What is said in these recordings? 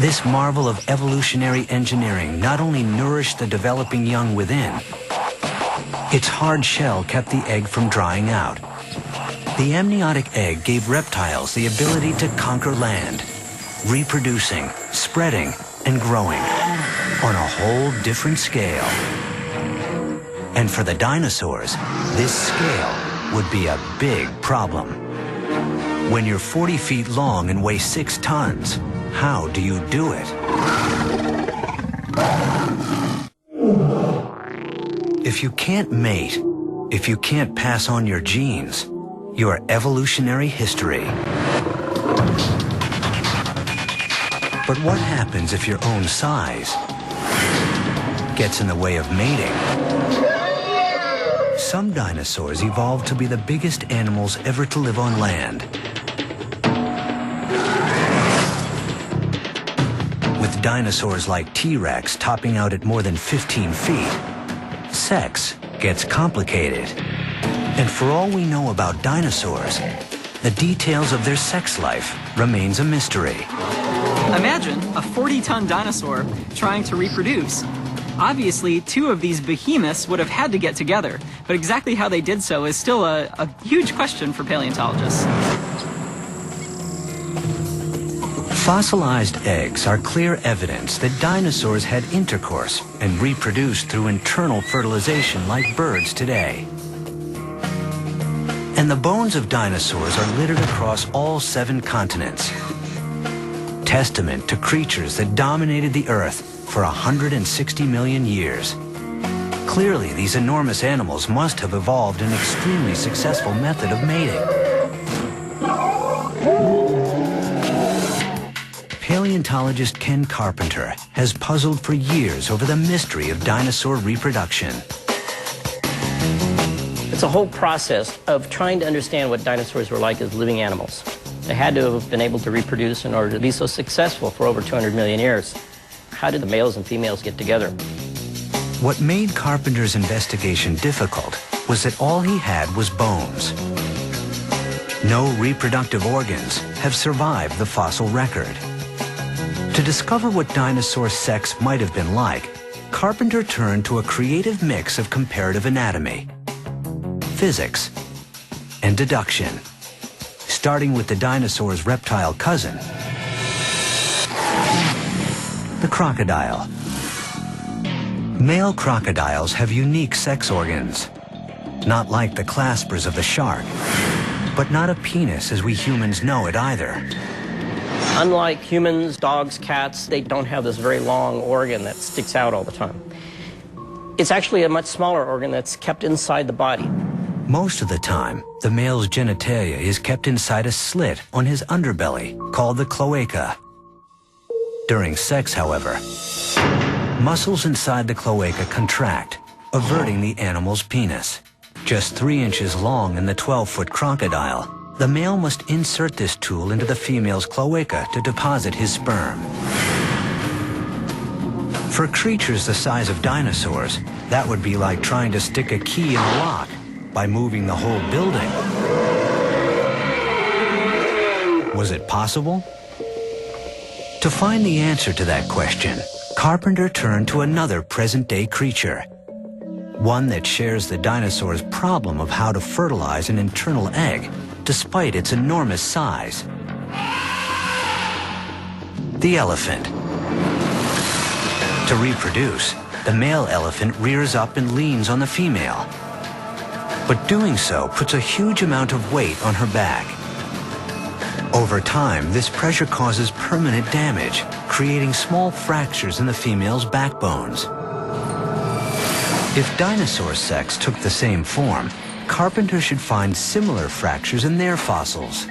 This marvel of evolutionary engineering not only nourished the developing young within, its hard shell kept the egg from drying out. The amniotic egg gave reptiles the ability to conquer land, reproducing, spreading, and growing on a whole different scale. And for the dinosaurs, this scale would be a big problem. When you're 40 feet long and weigh 6 tons, how do you do it? If you can't mate, if you can't pass on your genes, your evolutionary history. But what happens if your own size gets in the way of mating? Some dinosaurs evolved to be the biggest animals ever to live on land. With dinosaurs like T-Rex topping out at more than 15 feet, sex gets complicated. And for all we know about dinosaurs, the details of their sex life remains a mystery. Imagine a 40-ton dinosaur trying to reproduce. Obviously, 2 of these behemoths would have had to get together, but exactly how they did so is still a huge question for paleontologists. Fossilized eggs are clear evidence that dinosaurs had intercourse and reproduced through internal fertilization like birds today. And the bones of dinosaurs are littered across all 7 continents, testament to creatures that dominated the Earth for 160 million years. Clearly, these enormous animals must have evolved an extremely successful method of mating. Paleontologist Ken Carpenter has puzzled for years over the mystery of dinosaur reproduction. It's a whole process of trying to understand what dinosaurs were like as living animals. They had to have been able to reproduce in order to be so successful for over 200 million years. How did the males and females get together? What made Carpenter's investigation difficult was that all he had was bones. No reproductive organs have survived the fossil record. To discover what dinosaur sex might have been like, Carpenter turned to a creative mix of comparative anatomy, physics, and deduction, starting with the dinosaur's reptile cousin, the crocodile. Male crocodiles have unique sex organs, not like the claspers of the shark, but not a penis as we humans know it either. Unlike humans, dogs, cats, they don't have this very long organ that sticks out all the time. It's actually a much smaller organ that's kept inside the body. Most of the time, the male's genitalia is kept inside a slit on his underbelly called the cloaca. During sex, however, muscles inside the cloaca contract, averting the animal's penis. Just 3 inches long in the 12-foot crocodile, the male must insert this tool into the female's cloaca to deposit his sperm. For creatures the size of dinosaurs, that would be like trying to stick a key in a lock by moving the whole building. Was it possible? To find the answer to that question, Carpenter turned to another present-day creature, one that shares the dinosaur's problem of how to fertilize an internal egg despite its enormous size. The elephant. To reproduce, the male elephant rears up and leans on the female. But doing so puts a huge amount of weight on her back. Over time, this pressure causes permanent damage, creating small fractures in the female's backbones. If dinosaur sex took the same form, Carpenter should find similar fractures in their fossils.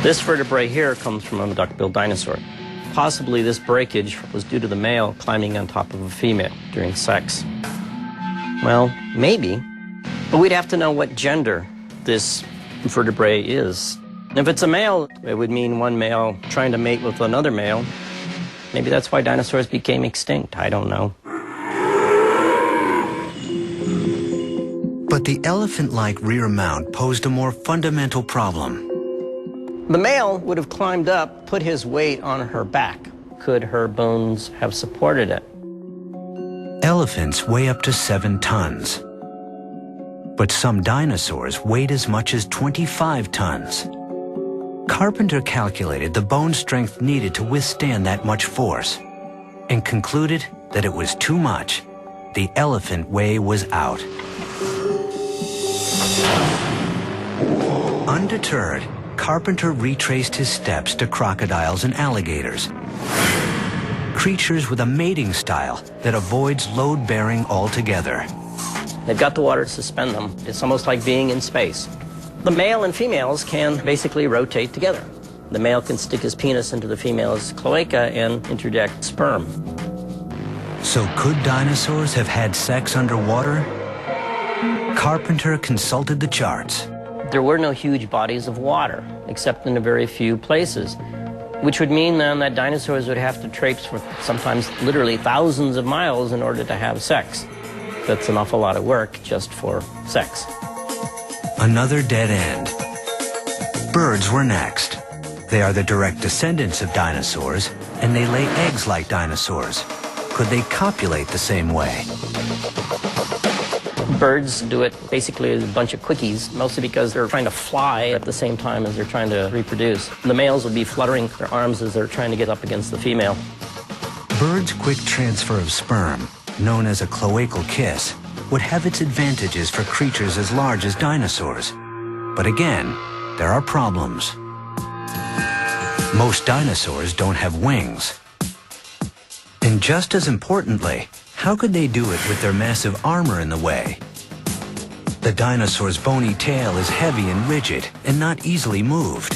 This vertebrae here comes from a duck-billed dinosaur. Possibly this breakage was due to the male climbing on top of a female during sex. Well, maybe, but we'd have to know what gender this vertebrae is. If it's a male, it would mean one male trying to mate with another male. Maybe that's why dinosaurs became extinct. I don't know. But the elephant-like rear mount posed a more fundamental problem. The male would have climbed up, put his weight on her back. Could her bones have supported it? Elephants weigh up to 7 tons. But some dinosaurs weighed as much as 25 tons. Carpenter calculated the bone strength needed to withstand that much force and concluded that it was too much. The elephant way was out. Undeterred, Carpenter retraced his steps to crocodiles and alligators, creatures with a mating style that avoids load-bearing altogether. They've got the water to suspend them. It's almost like being in space. The male and females can basically rotate together. The male can stick his penis into the female's cloaca and interject sperm. So could dinosaurs have had sex underwater? Carpenter consulted the charts. There were no huge bodies of water, except in a very few places, which would mean then that dinosaurs would have to traipse for sometimes literally thousands of miles in order to have sex. That's an awful lot of work just for sex. Another dead end. Birds were next. They are the direct descendants of dinosaurs, and they lay eggs like dinosaurs. Could they copulate the same way? Birds do it basically as a bunch of quickies, mostly because they're trying to fly at the same time as they're trying to reproduce. The males would be fluttering their arms as they're trying to get up against the female. Birds' quick transfer of sperm, known as a cloacal kiss, would have its advantages for creatures as large as dinosaurs. But again, there are problems. Most dinosaurs don't have wings. And just as importantly, how could they do it with their massive armor in the way? The dinosaur's bony tail is heavy and rigid and not easily moved.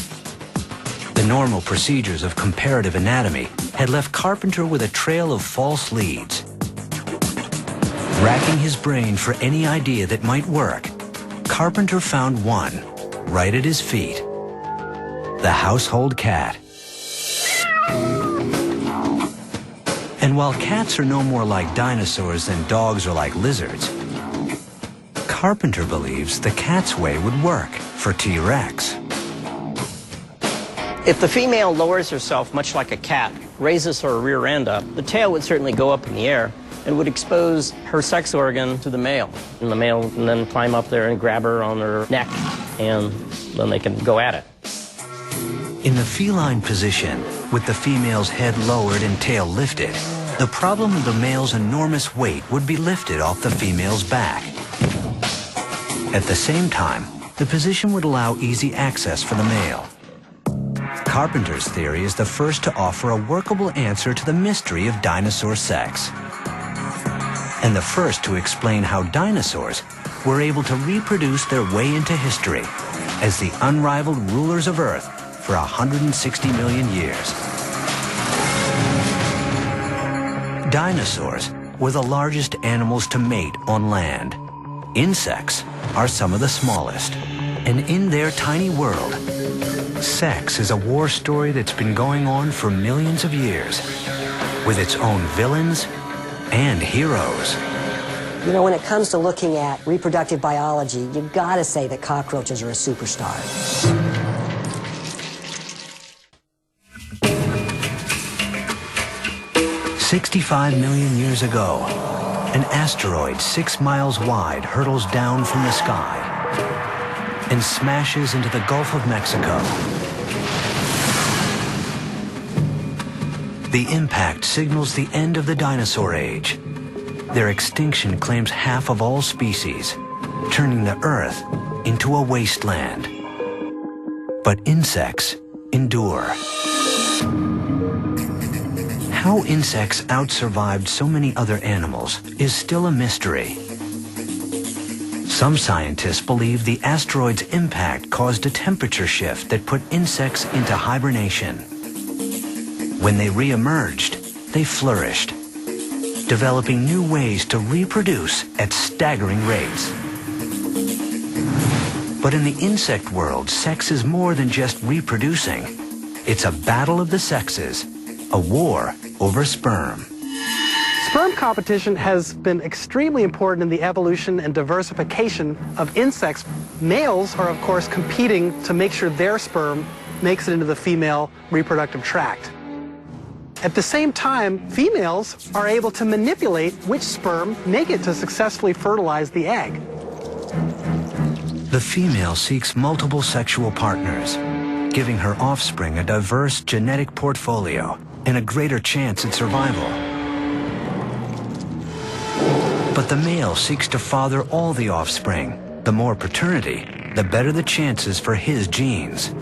The normal procedures of comparative anatomy had left Carpenter with a trail of false leads. Racking his brain for any idea that might work, Carpenter found one, right at his feet. The household cat. And while cats are no more like dinosaurs than dogs are like lizards, Carpenter believes the cat's way would work for T-Rex. If the female lowers herself much like a cat, raises her rear end up, the tail would certainly go up in the air and would expose her sex organ to the male. And the male can then climb up there and grab her on her neck, and then they can go at it. In the feline position, with the female's head lowered and tail lifted, the problem of the male's enormous weight would be lifted off the female's back. At the same time, the position would allow easy access for the male. Carpenter's theory is the first to offer a workable answer to the mystery of dinosaur sex, and the first to explain how dinosaurs were able to reproduce their way into history as the unrivaled rulers of Earth for 160 million years. Dinosaurs were the largest animals to mate on land. Insects are some of the smallest. And in their tiny world, sex is a war story that's been going on for millions of years, with its own villains and heroes. You know, when it comes to looking at reproductive biology, you've got to say that cockroaches are a superstar. 65 million years ago, an asteroid 6 miles wide hurtles down from the sky and smashes into the Gulf of Mexico. The impact signals the end of the dinosaur age. Their extinction claims half of all species, turning the Earth into a wasteland. But insects endure. How insects outsurvived so many other animals is still a mystery. Some scientists believe the asteroid's impact caused a temperature shift that put insects into hibernation. When they re-emerged, they flourished, developing new ways to reproduce at staggering rates. But in the insect world, sex is more than just reproducing. It's a battle of the sexes, a war over sperm. Sperm competition has been extremely important in the evolution and diversification of insects. Males are, of course, competing to make sure their sperm makes it into the female reproductive tract. At the same time, females are able to manipulate which sperm make it to successfully fertilize the egg. The female seeks multiple sexual partners, giving her offspring a diverse genetic portfolio and a greater chance at survival. But the male seeks to father all the offspring. The more paternity, the better the chances for his genes.